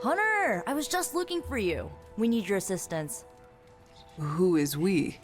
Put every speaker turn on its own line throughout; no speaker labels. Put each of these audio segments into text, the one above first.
Hunter, I was just looking for you. We need your assistance.
Who is we?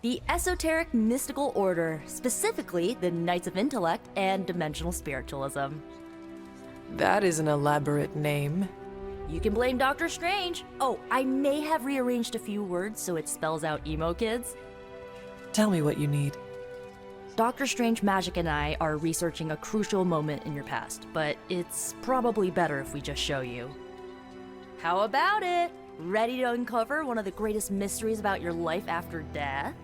The Esoteric Mystical Order, specifically the Knights of Intellect and Dimensional Spiritualism.
That is an elaborate name.
You can blame Dr. Strange. Oh, I may have rearranged a few words so it spells out emo kids.
Tell me what you need.
Dr. Strange Magic and I are researching a crucial moment in your past, but it's probably better if we just show you. How about it? Ready to uncover one of the greatest mysteries about your life after death?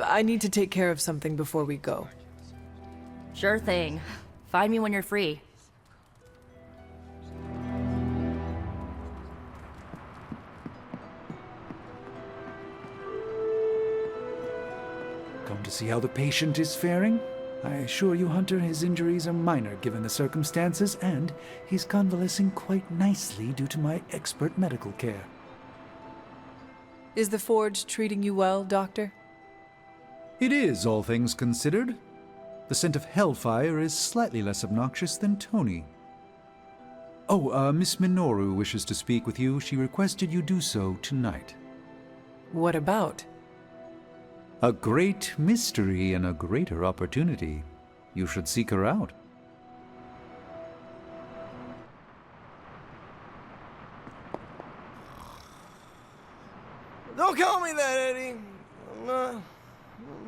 I need to take care of something before we go.
Sure thing. Find me when you're free.
Come to see how the patient is faring? I assure you, Hunter, his injuries are minor given the circumstances, and he's convalescing quite nicely due to my expert medical care.
Is the Forge treating you well, Doctor?
It is, all things considered. The scent of hellfire is slightly less obnoxious than Tony. Oh, Miss Minoru wishes to speak with you. She requested you do so tonight.
What about?
A great mystery and a greater opportunity. You should seek her out.
Don't call me that, Eddie. I'm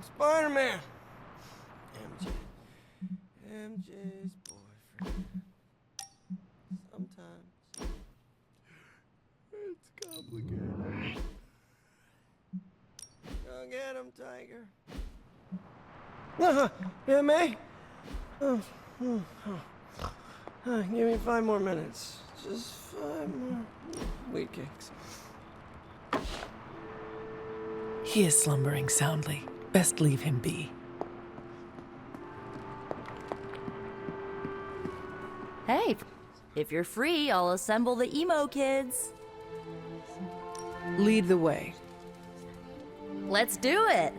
Spider-Man. MJ's boyfriend. Sometimes it's complicated. Go get him, Tiger. Yeah, May? Give me 5 more minutes. Just 5 more weak kicks.
He is slumbering soundly. Best leave him be.
Hey, if you're free, I'll assemble the emo kids.
Lead the way.
Let's do it!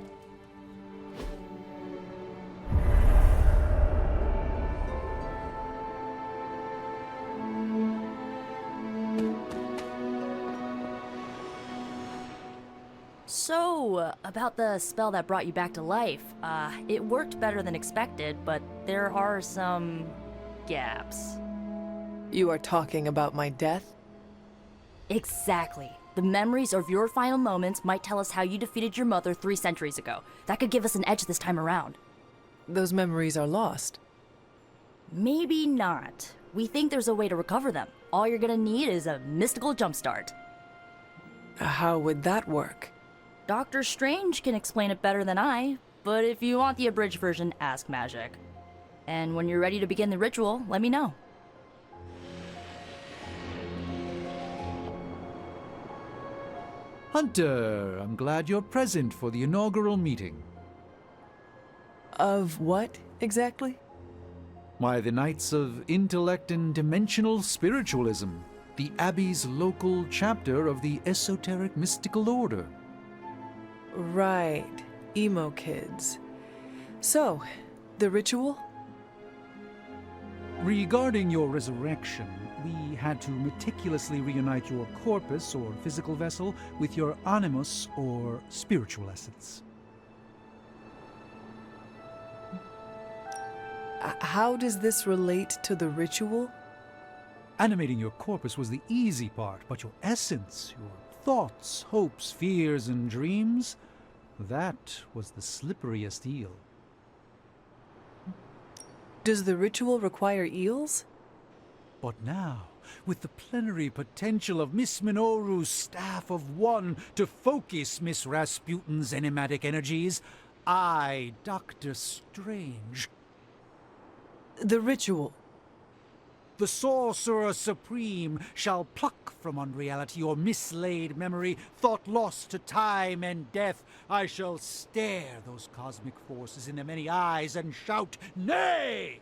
So, about the spell that brought you back to life, it worked better than expected, but there are some gaps.
You are talking about my death?
Exactly. The memories of your final moments might tell us how you defeated your mother 3 centuries ago. That could give us an edge this time around.
Those memories are lost.
Maybe not. We think there's a way to recover them. All you're gonna need is a mystical jumpstart.
How would that work?
Doctor Strange can explain it better than I, but if you want the abridged version, ask Magic. And when you're ready to begin the ritual, let me know.
Hunter, I'm glad you're present for the inaugural meeting.
Of what, exactly?
Why, the Knights of Intellect and Dimensional Spiritualism, the Abbey's local chapter of the Esoteric Mystical Order.
Right. Emo kids. So, the ritual?
Regarding your resurrection, we had to meticulously reunite your corpus, or physical vessel, with your animus, or spiritual essence.
How does this relate to the ritual?
Animating your corpus was the easy part, but your essence, your thoughts, hopes, fears, and dreams, that was the slipperiest eel.
Does the ritual require eels?
But now, with the plenary potential of Miss Minoru's Staff of One to focus Miss Rasputin's enigmatic energies, I, Dr. Strange,
The ritual.
the Sorcerer Supreme, shall pluck from unreality or mislaid memory, thought lost to time and death. I shall stare those cosmic forces in their many eyes and shout, "Nay!"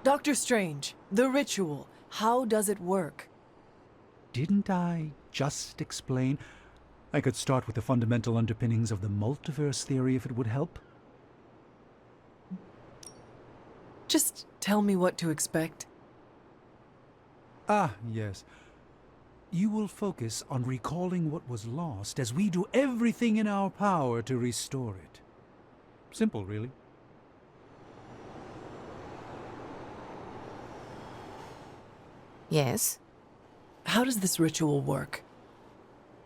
Dr. Strange, the ritual. How does it work?
Didn't I just explain? I could start with the fundamental underpinnings of the multiverse theory if it would help.
Just tell me what to expect.
Ah, yes. You will focus on recalling what was lost as we do everything in our power to restore it. Simple, really.
Yes,
How does this ritual work?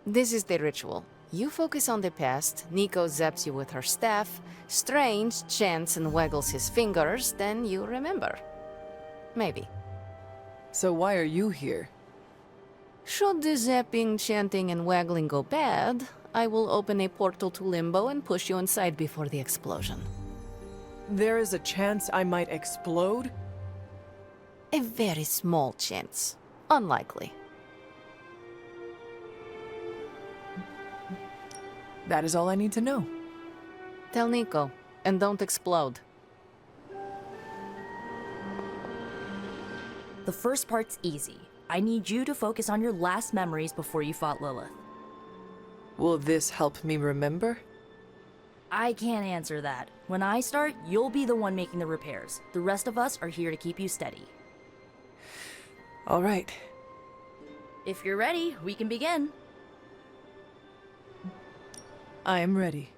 this is the ritual. You focus on the past, Nico zaps you with her staff, Strange chants and waggles his fingers, then you remember. Maybe.
So why are you here?
Should the zapping, chanting, and waggling go bad, I will open a portal to Limbo and push you inside before the explosion.
There is a chance I might explode?
A very small chance. Unlikely.
That is all I need to know.
Tell Nico, and don't explode.
The first part's easy. I need you to focus on your last memories before you fought Lilith.
Will this help me remember?
I can't answer that. When I start, you'll be the one making the repairs. The rest of us are here to keep you steady.
All right.
If you're ready, we can begin.
I am ready.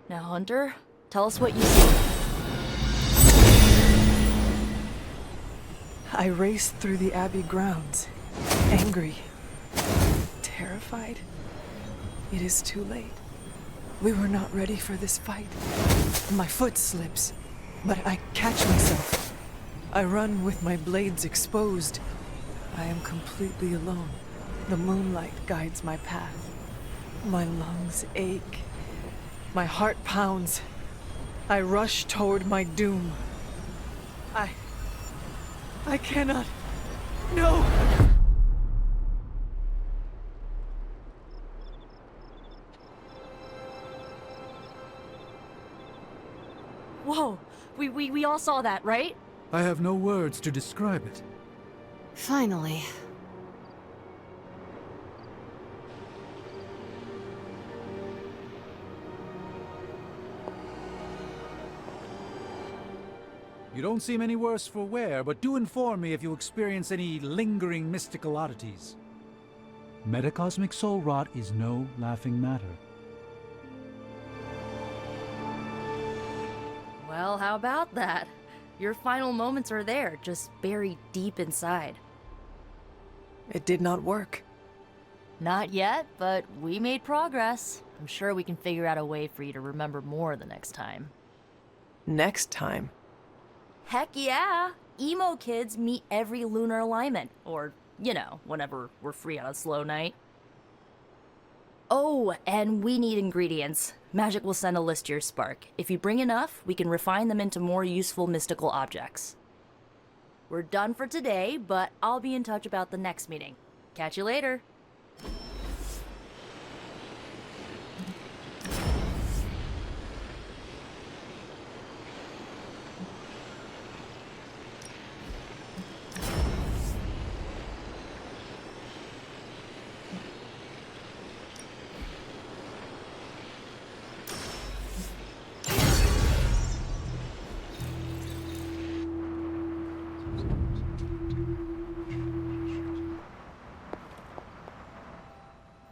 Now, Hunter, tell us what you see.
I raced through the Abbey grounds, angry, terrified. It is too late. We were not ready for this fight. My foot slips, but I catch myself. I run with my blades exposed. I am completely alone. The moonlight guides my path. My lungs ache. My heart pounds. I rush toward my doom. I cannot. No!
Whoa, we all saw that, right?
I have no words to describe it.
Finally.
You don't seem any worse for wear, but do inform me if you experience any lingering mystical oddities. Metacosmic soul rot is no laughing matter.
Well, how about that? Your final moments are there, just buried deep inside.
It did not work.
Not yet, but we made progress. I'm sure we can figure out a way for you to remember more the next time.
Next time.
Heck yeah! EMO kids meet every lunar alignment. Or, you know, whenever we're free on a slow night. Oh, and we need ingredients. Magic will send a list to your spark. If you bring enough, we can refine them into more useful mystical objects. We're done for today, but I'll be in touch about the next meeting. Catch you later.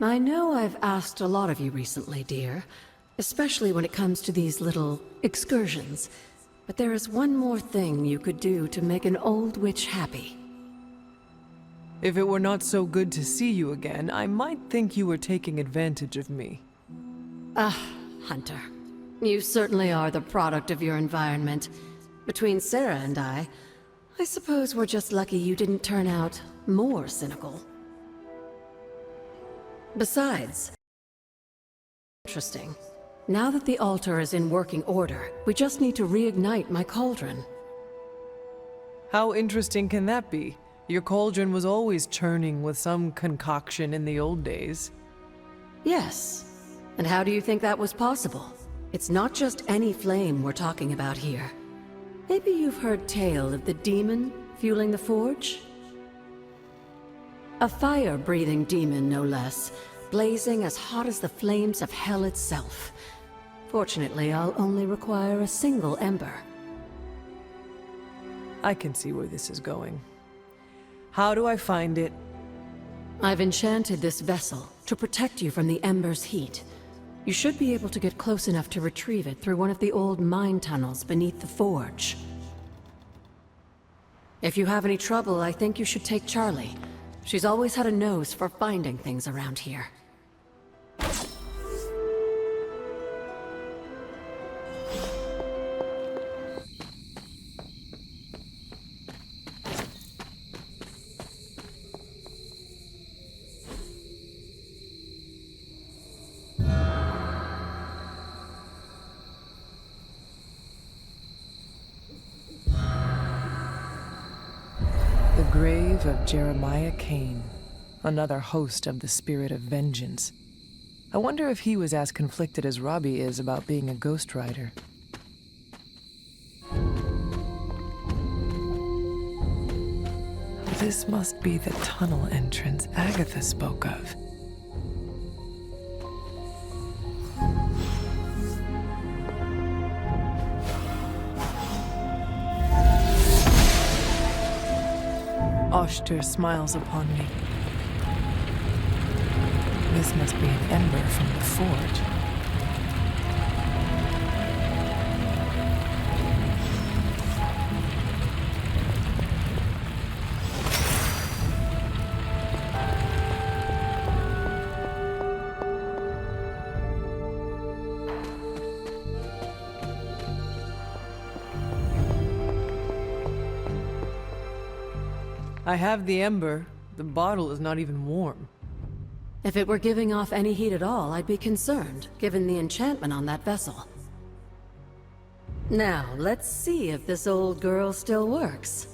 I know I've asked a lot of you recently, dear, especially when it comes to these little excursions. But there is one more thing you could do to make an old witch happy.
If it were not so good to see you again, I might think you were taking advantage of me.
Hunter, you certainly are the product of your environment. Between Sarah and I suppose we're just lucky you didn't turn out more cynical. Besides, interesting. Now that the altar is in working order, we just need to reignite my cauldron.
How interesting can that be? Your cauldron was always churning with some concoction in the old days.
Yes. And how do you think that was possible? It's not just any flame we're talking about here. Maybe you've heard tale of the demon fueling the forge? A fire-breathing demon, no less. blazing as hot as the flames of hell itself. Fortunately, I'll only require a single ember.
I can see where this is going. How do I find it?
I've enchanted this vessel to protect you from the ember's heat. You should be able to get close enough to retrieve it through one of the old mine tunnels beneath the forge. If you have any trouble, I think you should take Charlie. She's always had a nose for finding things around here.
The grave of Jeremiah Cain, another host of the spirit of vengeance. I wonder if he was as conflicted as Robbie is about being a ghost rider. This must be the tunnel entrance Agatha spoke of. Oshter smiles upon me. This must be an ember from the forge. I have the ember. The bottle is not even warm.
If it were giving off any heat at all, I'd be concerned, given the enchantment on that vessel. Now, let's see if this old girl still works.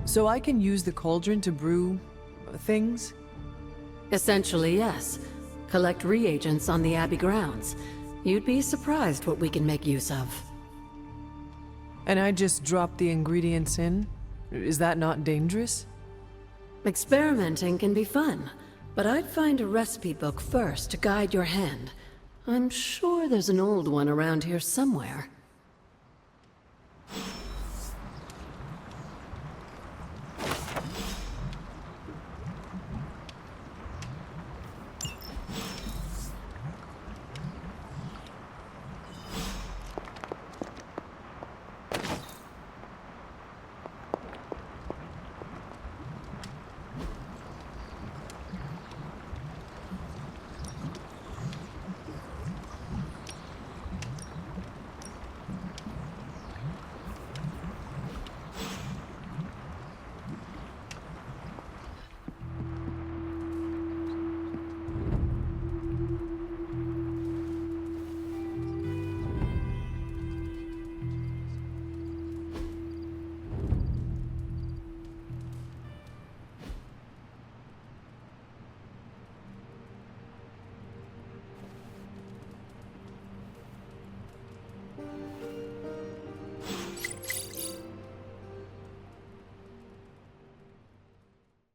So I can use the cauldron to brew things?
Essentially, yes. Collect reagents on the Abbey grounds. You'd be surprised what we can make use of.
And I just drop the ingredients in? Is that not dangerous?
Experimenting can be fun, but I'd find a recipe book first to guide your hand. I'm sure there's an old one around here somewhere.